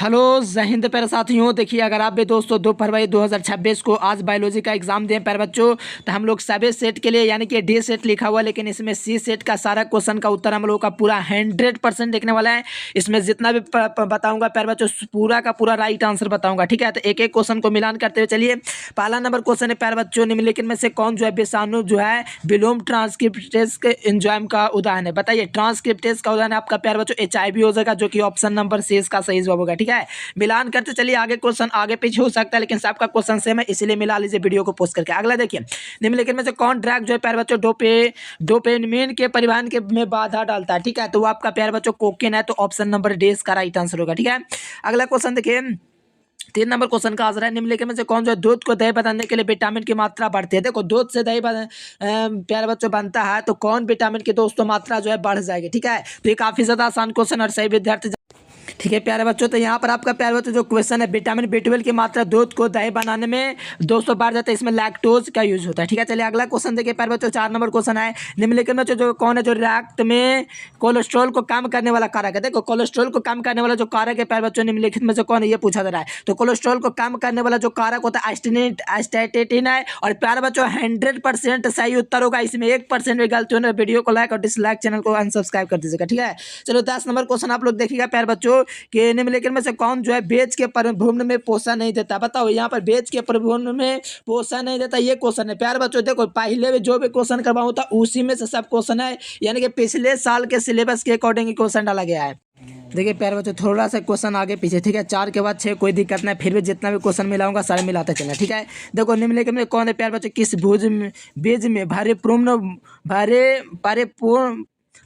Hello जय हिंद प्यारे साथियों। देखिए, अगर आप भी दोस्तों 2 फरवरी 2026 को आज बायोलॉजी का एग्जाम दें प्यारे बच्चों, तो हम लोग सभी सेट के लिए यानी कि डी सेट लिखा हुआ है, लेकिन इसमें सी सेट का सारा क्वेश्चन का उत्तर हम लोग का पूरा 100% देखने वाला है। इसमें जितना भी बताऊंगा प्यारे बच्चों पूरा का पूरा राइट आंसर बताऊंगा, ठीक है। तो एक एक क्वेश्चन को मिलान करते हुए चलिए। पहला नंबर क्वेश्चन है प्यारे बच्चों, निम्नलिखित में से कौन जो है विषाणु जो है विलोम ट्रांसक्रिप्टेज के एंजाइम का उदाहरण है? बताइए। ट्रांसक्रिप्टेज का उदाहरण आपका प्यारे बच्चों HIV हो जाएगा, जो कि ऑप्शन नंबर सी इसका सही जवाब होगा, ठीक है। मिलान करते चलिए। आगे क्वेश्चन आगे पीछे हो सकता है, लेकिन सबका क्वेश्चन सेम है, इसीलिए मिला लीजिए वीडियो को पोस्ट करके। अगला देखिए, निम्नलिखित में से कौन ड्रग जो है प्यारे बच्चों डोपामिन के परिवहन के में बाधा डालता है? ठीक है, तो वो आपका प्यारे बच्चों कोकेन है, तो ऑप्शन नंबर डी इसका राइट आंसर होगा, ठीक है। अगला क्वेश्चन देखिए, 3 नंबर क्वेश्चन का आंसर है, निम्नलिखित में से कौन जो है दूध को दही बनाने के लिए विटामिन की मात्रा बढ़ती है? देखो, दूध से दही प्यारे बच्चों बनता है, तो कौन विटामिन की दोस्तों मात्रा जो है बढ़ जाएगी, ठीक है। तो ये काफी ज्यादा आसान क्वेश्चन और सही विद्यार्थी, ठीक है प्यारे बच्चों। तो यहाँ पर आपका प्यारे बच्चों जो क्वेश्चन है, विटामिन B12 की मात्रा दूध को दही बनाने में 200 बढ़ जाता है, इसमें लैक्टोज का यूज होता है, ठीक है। चलिए अगला क्वेश्चन देखिए प्यारे बच्चों, 4 नंबर क्वेश्चन है, निम्नलिखित में जो कौन है जो रक्त में कोलेस्ट्रॉल को कम करने वाला कारक है? देखो, कोलेस्ट्रॉल को कम करने वाला जो कारक है प्यारे बच्चों, निम्नलिखित में से कौन है, ये पूछा जा रहा है। तो कोलेस्ट्रॉल को कम करने वाला जो कारक होता है स्टैटिन है। और प्यारे बच्चों 100% सही उत्तर होगा, इसमें 1% भी गलती होने, वीडियो को लाइक और डिसलाइक, चैनल को अनसब्सक्राइब कर दीजिएगा, ठीक है। चलो 10 नंबर क्वेश्चन आप लोग देखिएगा प्यारे बच्चों कि निम्नलिखित में से कौन जो है बेच के परिभ्रमण में पोषण नहीं देता? बताओ, यहाँ पर बेच के परिभ्रमण में पोषण नहीं देता, ये क्वेश्चन है प्यारे बच्चों। देखो, पहले भी जो भी क्वेश्चन करवाऊँ था उसी में से सब क्वेश्चन है, यानी कि पिछले साल के सिलेबस के अकॉर्डिंग क्वेश्चन डाला गया है। देखिए प्यारे बच्चों, थोड़ा सा क्वेश्चन आगे पीछे, ठीक है। 4 के बाद 6 कोई दिक्कत नहीं, फिर भी जितना भी क्वेश्चन मिलाऊंगा सारे मिलाते चलना, ठीक है। देखो, निम्नलिखित में कौन है प्यारे बच्चों, किस बीज में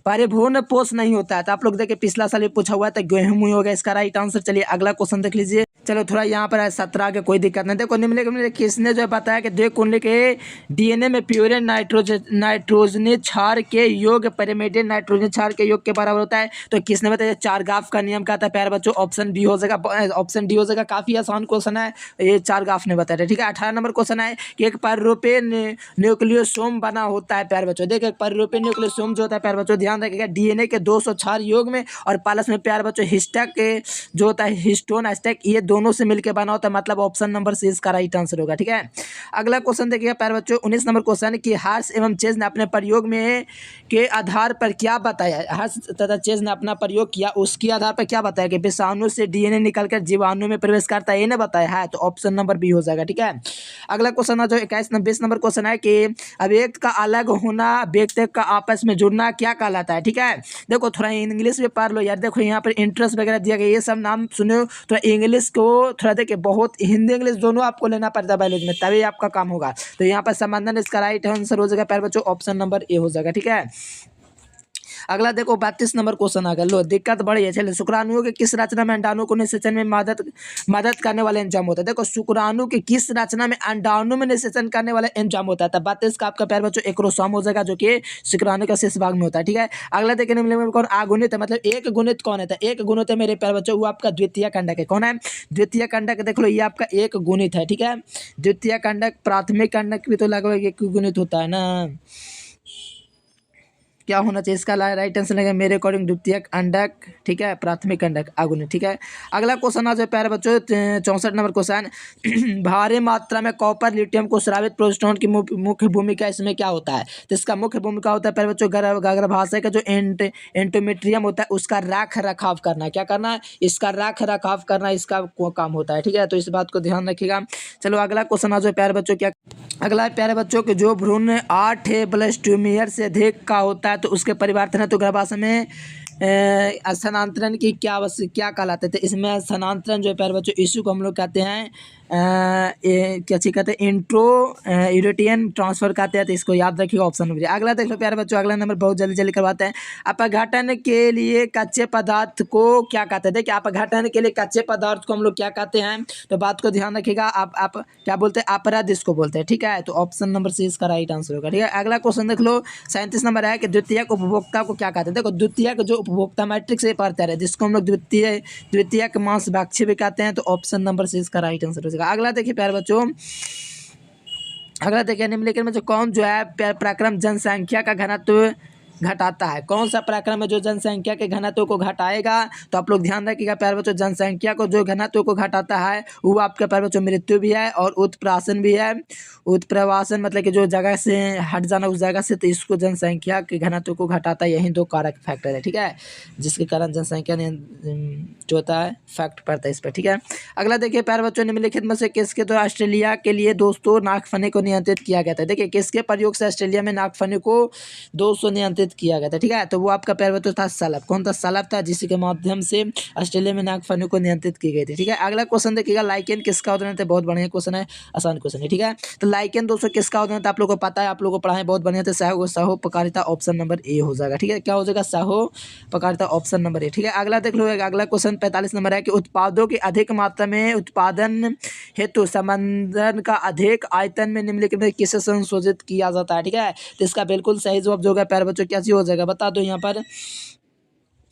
परिपूर्ण पोष नहीं होता है? तो आप लोग देखिए, पिछला साल भी पूछा हुआ था, गेहूं ही होगा इसका राइट आंसर। चलिए अगला क्वेश्चन देख लीजिए। चलो थोड़ा यहाँ पर है 17 के, कोई दिक्कत नहीं। देखो, निम्नलिखित में किसने जो है बताया कि द्विक कुंडली के DNA में प्योर नाइट्रोजनी क्षार के योग पैरामीटर नाइट्रोजन क्षार के योग के बराबर होता है? तो किसने बताया? चारगाफ का नियम क्या था प्यारे बच्चों? ऑप्शन बी हो जाएगा, ऑप्शन डी हो जाएगा। काफी आसान क्वेश्चन है, ये चारगाफ ने बताया, ठीक है। 18 नंबर क्वेश्चन है कि एक पररूपीय न्यूक्लियोसोम बना होता है प्यारे बच्चों। देखिए, पररूपीय न्यूक्लियोसोम जो होता है प्यारे बच्चों, ध्यान रखिएगा, DNA के 200 क्षार योग में और प्लस में प्यारे बच्चों हिस्टैक जो होता है हिस्टोन एस्टेक, ये दोनों से मिलकर बना होता है, मतलब ऑप्शन नंबर सी इसका राइट आंसर होगा, ठीक है। अगला क्वेश्चन देखिएगा प्यारे बच्चों, 19 नंबर क्वेश्चन कि हार्स एवं चेज ने अपने प्रयोग में के आधार पर क्या बताया? हार्स तथा चेज ने अपना प्रयोग किया, उसके आधार पर क्या बताया कि विषाणु से DNA निकलकर जीवाणु में प्रवेश करता है, ये ना बताया है, तो ऑप्शन नंबर बी हो जाएगा, ठीक है। अगला क्वेश्चन है जो 20 नंबर क्वेश्चन है कि अव्यक्त का अलग होना व्यक्त का आपस में जुड़ना क्या कहलाता है? ठीक है। देखो, थोड़ा इंग्लिश में पढ़ लो यार। देखो, यहाँ पर इंटरेस्ट वगैरह दिया गया, ये सब नाम सुनो, थोड़ा इंग्लिश को थोड़ा देखिए, बहुत हिंदी इंग्लिश दोनों आपको लेना पड़ता है बायोलॉजी में, तभी आपका काम होगा। तो यहाँ पर संबंधन इसका राइट आंसर हो जाएगा प्यारे बच्चों, ऑप्शन नंबर ए हो जाएगा, ठीक है। अगला देखो, 32 नंबर क्वेश्चन आ गया। लो, दिक्कत बड़ी है। चलिए, शुक्राणुओं के किस रचना में अंडाणु को निषेचन में मदद करने वाले एंजाइम होता है? देखो, शुक्राणु की किस रचना में अंडाणु में निषेचन करने वाले एंजाइम होता है? तब 32 का आपका प्यारे बच्चों एक्रोसोम हो जाएगा, जो कि शुक्राणु का शेष भाग में होता है, ठीक है। अगला देखिए, निम्नलिखित में कौन अगुणित है? मतलब एक गुणित कौन है? एक गुणित है मेरे प्यारे बच्चों, वो आपका द्वितीय कंडक है। कौन है द्वितीय कंडक? देख लो, ये आपका एक गुणित है, ठीक है। द्वितीय कंडक, प्राथमिक कंडक भी तो लगभग एक गुणित होता है ना। क्या होना चाहिए इसका राइट आंसर लगेगा मेरे अकॉर्डिंग द्वितीयक अंडक, ठीक है, प्राथमिक अंडक अगुणित, ठीक है। अगला क्वेश्चन आ जाए प्यारे बच्चों, 64 नंबर क्वेश्चन भारी मात्रा में कॉपर लिथियम को स्रावित प्रोस्टोन की मुख्य भूमिका इसमें क्या होता है? तो इसका मुख्य भूमिका होता है प्यारे बच्चों गर्भाशय का जो एंडोमेट्रियम होता है उसका रख रखाव करना। क्या करना है? इसका रख रखाव करना, इसका काम होता है, ठीक है। तो इस बात को ध्यान रखिएगा। चलो अगला क्वेश्चन आ जाए प्यारे बच्चों, क्या अगला है प्यारे बच्चों के जो भ्रूण 8 ब्लैस्टोमियर से अधिक का होता है, तो उसके परिवर्तन है तो गर्भाशय में स्थानांतरण की क्या कहलाते थे? इसमें स्थानांतरण जो है प्यारे बच्चों, इशू को हम लोग कहते हैं क्या चीज कहते हैं, इंट्रो यूरेटियन ट्रांसफर कहते हैं, तो इसको याद रखिएगा, ऑप्शन नंबर। अगला देख लो प्यारे बच्चों, अगला नंबर बहुत जल्दी जल्दी करवाते हैं। अपघटन के लिए कच्चे पदार्थ को क्या कहते हैं? देखिए, अपघटन के लिए कच्चे पदार्थ को हम लोग क्या कहते हैं? तो बात को ध्यान रखिएगा, आप क्या बोलते हैं? अपराध इसको बोलते हैं, ठीक है। तो ऑप्शन नंबर सी इसका राइट आंसर होगा, ठीक है। अगला क्वेश्चन देख लो, 37 नंबर है कि द्वितीयक उपभोक्ता को क्या कहते हैं? देखो, द्वितीयक जो उपभोक्ता मैट्रिक्स से पढ़ते रहे, जिसको हम लोग द्वितीयक मांस भक्षी भी कहते हैं, तो ऑप्शन नंबर सी इसका राइट आंसर हो जाएगा। अगला देखिए प्यारे बच्चों, अगला देखिए, निम्नलिखित में जो कौन जो है पराक्रम जनसंख्या का घनत्व घटाता है। कौन सा पराक्रम है जो जनसंख्या के घनत्व को घटाएगा? तो आप लोग ध्यान रखिएगा प्यारे बच्चों, जनसंख्या को जो घनत्व को घटाता है वो आपके प्यारे बच्चों मृत्यु भी है और उत्प्रासन भी है। उत्प्रवासन मतलब कि जो जगह से हट जाना उस जगह से, तो इसको जनसंख्या के घनत्व को घटाता है। यही दो कारक फैक्टर है, ठीक है, जिसके कारण जनसंख्या जो होता है फैक्ट पड़ता है इस पर, ठीक है। अगला देखिए प्यारे बच्चों, निम्नलिखित में से किसके द्वारा ऑस्ट्रेलिया के लिए दोस्तों नागफनी को नियंत्रित किया गया था? देखिए किसके प्रयोग से ऑस्ट्रेलिया में नागफनी को दोस्तों नियंत्रित किया गया था, ठीक है। तो वो आपका प्यारे बच्चों था सलब। कौन था? सलब था, जिसके माध्यम से ऑस्ट्रेलिया में नागफनी को नियंत्रित की गई थी, ठीक है। अगला क्वेश्चन देखिएगा, लाइकेन किसका उदाहरण था? बहुत बढ़िया क्वेश्चन है, आसान क्वेश्चन है, ठीक है। तो लाइकेन दोस्तों किसका उदाहरण था? आप लोगों को पता है, आप लोगों को पढ़ाएं, बहुत बढ़िया थे। सहोपकारिता, ऑप्शन नंबर ए हो जाएगा, ठीक है। क्या हो जाएगा? सहोपकारिता, ऑप्शन नंबर ए, ठीक है। अगला देख लो, अगला क्वेश्चन 45 नंबर है कि उत्पादों की अधिक मात्रा में उत्पादन हेतु समंदन का अधिक आयतन में निम्नलिखित में किसे संशोधित किया जाता है, ठीक है। तो इसका बिल्कुल सही जवाब जो होगा प्यारे बच्चों क्या चीज हो जाएगा? बता दो यहाँ पर,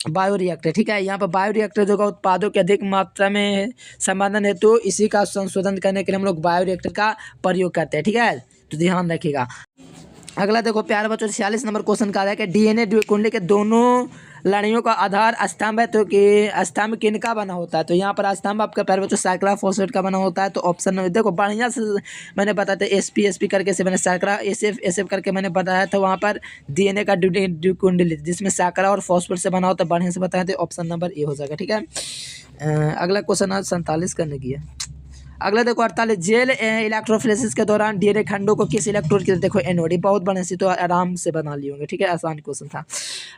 बायोरिएक्टर, ठीक है। यहाँ पर बायोरिएक्टर जो का उत्पादों की अधिक मात्रा में संवर्धन हेतु इसी का संशोधन करने के लिए हम लोग बायोरिएक्टर का प्रयोग करते हैं, ठीक है, तो ध्यान रखिएगा। अगला देखो प्यारे बच्चों, 46 नंबर क्वेश्चन का है कि डीएनए कुंडली के दोनों लड़ियों का आधार स्तंभ है, तो कि स्तंभ किनका बना होता है? तो यहाँ पर स्तंभ आपका प्यारे बच्चों साइक्ला फॉस्फेट का बना होता है। तो ऑप्शन नंबर देखो, बढ़िया से मैंने बताया था, एसपी करके से मैंने साइक्ला एसएफ करके मैंने बताया था वहाँ पर डीएनए का कुंडली जिसमें साइक्ला और फॉस्फेट से बना होता है, बढ़िया से बताया थे। ऑप्शन नंबर ए हो जाएगा, ठीक है। अगला क्वेश्चन आज 47 करने की है। अगला देखो 48, जेल इलेक्ट्रोफोरेसिस के दौरान डीएनए खंडों को किस इलेक्ट्रोड की, देखो एनोड, बहुत बढ़िया सी, तो आराम से बना लिए होंगे, ठीक है, आसान क्वेश्चन था।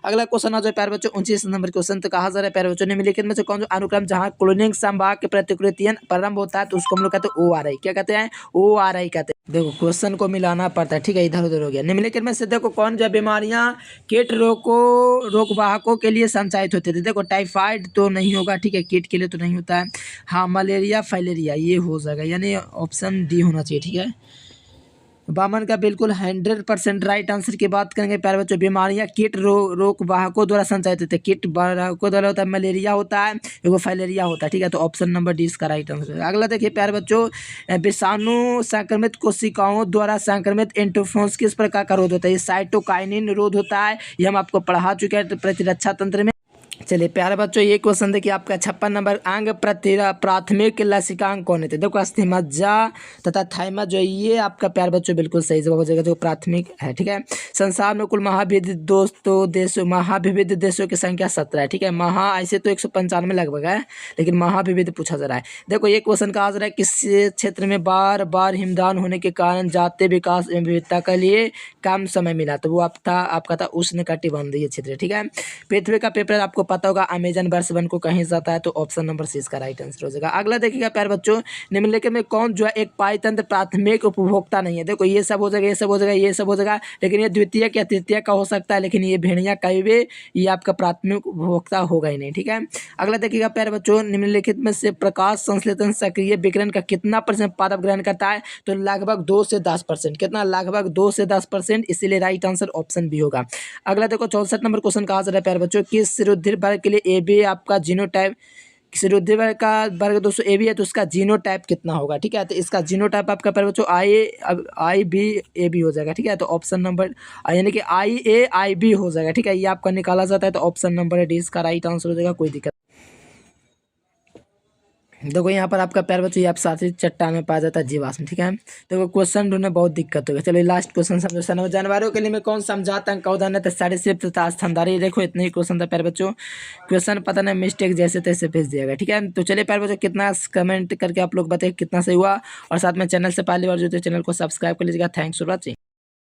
अगला क्वेश्चन आ जाए प्यारे बच्चों 29 नंबर क्वेश्चन, तो कहा जा रहा है प्यारे बच्चों, निम्नलिखित में से कौन सा अनुक्रम जहाँ क्लोनिंग संभाग के प्रतिकृतियन प्रारंभ होता है, तो उसको हम लोग कहते हैं ORI। क्या कहते हैं? ORI कहते हैं। देखो क्वेश्चन को मिलाना पड़ता है, ठीक है, इधर उधर हो गया। निम्नलिखित में से देखो कौन जो बीमारियां कीट रोगवाहकों के लिए संचालित होती थी? देखो टाइफाइड तो नहीं होगा, ठीक है, कीट के लिए तो नहीं होता है। हाँ, मलेरिया फाइलेरिया ये हो जाएगा, यानी ऑप्शन डी होना चाहिए, ठीक है। बामन का बिल्कुल 100% राइट आंसर की बात करेंगे प्यारे बच्चों, बीमारियां कीट रोगवाहकों द्वारा संचालित होते हैं। कीट वाहकों द्वारा होता है, मलेरिया होता है, एगो फाइलेरिया होता है, ठीक है। तो ऑप्शन नंबर डी इसका राइट आंसर है। अगला देखिए प्यारे बच्चों, विषाणु संक्रमित कोशिकाओं द्वारा संक्रमित एंटीफोन्स किस प्रकार का रोध होता है? ये साइटोकाइनिन रोध होता है, ये हम आपको पढ़ा चुके हैं प्रतिरक्षा तंत्र में। चलिए प्यारे बच्चों, ये क्वेश्चन देखिए आपका 56 नंबर, अंग प्राथमिक लसिकांग कौन है? देखो अस्थिमज्जा तथा थाइमस जो ये आपका प्यारे बच्चों बिल्कुल सही जवाब हो जाएगा, जो प्राथमिक है, ठीक है। संसार में कुल महाविविध देशों की संख्या 17 है, ठीक है। ऐसे तो 195 लगभग है, लेकिन महाविविध पूछा जा रहा है। देखो ये क्वेश्चन कहा जा रहा है, किस क्षेत्र में बार बार हिमदान होने के कारण जातीय विकास एवं विविधता के लिए कम समय मिला? तो वो आपका था उष्णकटिबंधीय क्षेत्र, ठीक है। पृथ्वी का पेपर आपको पता होगा, अमेजन वर्ष 1 को कहीं जाता है, तो ऑप्शन नंबर सी इसका राइट आंसर हो जाएगा। अगला देखिएगा प्यारे बच्चों, निम्नलिखित में कौन जो है एक पाइतंत्र प्राथमिक उपभोक्ता नहीं है? देखो ये सब हो जाएगा, ये सब हो जाएगा, ये सब हो जाएगा, लेकिन ये द्वितीयक या तृतीयक का हो सकता है, लेकिन ये भेड़िया कभी भी ये आपका प्राथमिक उपभोक्ता होगा ही नहीं, ठीक है। अगला देखिएगा प्यारे बच्चों, निम्नलिखित में से प्रकाश संश्लेषण सक्रिय विकिरण का कितना % पादप ग्रहण करता है? तो लगभग 2 से 10%। कितना? लगभग 2 से 10%, इसीलिए राइट आंसर ऑप्शन बी होगा। अगला देखो 64 नंबर क्वेश्चन कहा जा रहा है प्यारे बच्चों, किस रुधिर वर्ग के लिए ए बी आपका जीनोटाइप, किसी रुधिर वर्ग का वर्ग दोस्तों ए बी है, तो उसका जीनोटाइप कितना होगा, ठीक है। तो इसका जीनोटाइप आपका प्यारे बच्चों आई बी ए बी हो जाएगा, ठीक है। तो ऑप्शन नंबर यानी कि IA हो जाएगा, ठीक है, ये आपका निकाला जाता है, तो ऑप्शन नंबर डी इसका राइट आंसर हो जाएगा, कोई दिक्कत। देखो यहाँ पर आपका प्यारे बच्चों, ये आप साथी चट्टान में पाया जाता है जीवाश्म, ठीक है। देखो क्वेश्चन ढूंढने बहुत दिक्कत होगा। चलो लास्ट क्वेश्चन समझो, जानवरों के लिए मैं कौन समझाता अंक का उदाहरण है? सरीसृप तथा स्तनधारी। देखो इतने ही क्वेश्चन था प्यारे बच्चों, क्वेश्चन पता नहीं मिस्टेक जैसे तैसे भेज दिया गया, ठीक है। तो चलिए प्यारे बच्चों, कितना कमेंट करके आप लोग बताइए कितना सही हुआ, और साथ में चैनल से पहली बार जो चैनल को सब्सक्राइब कर लीजिएगा। Thanks for watching.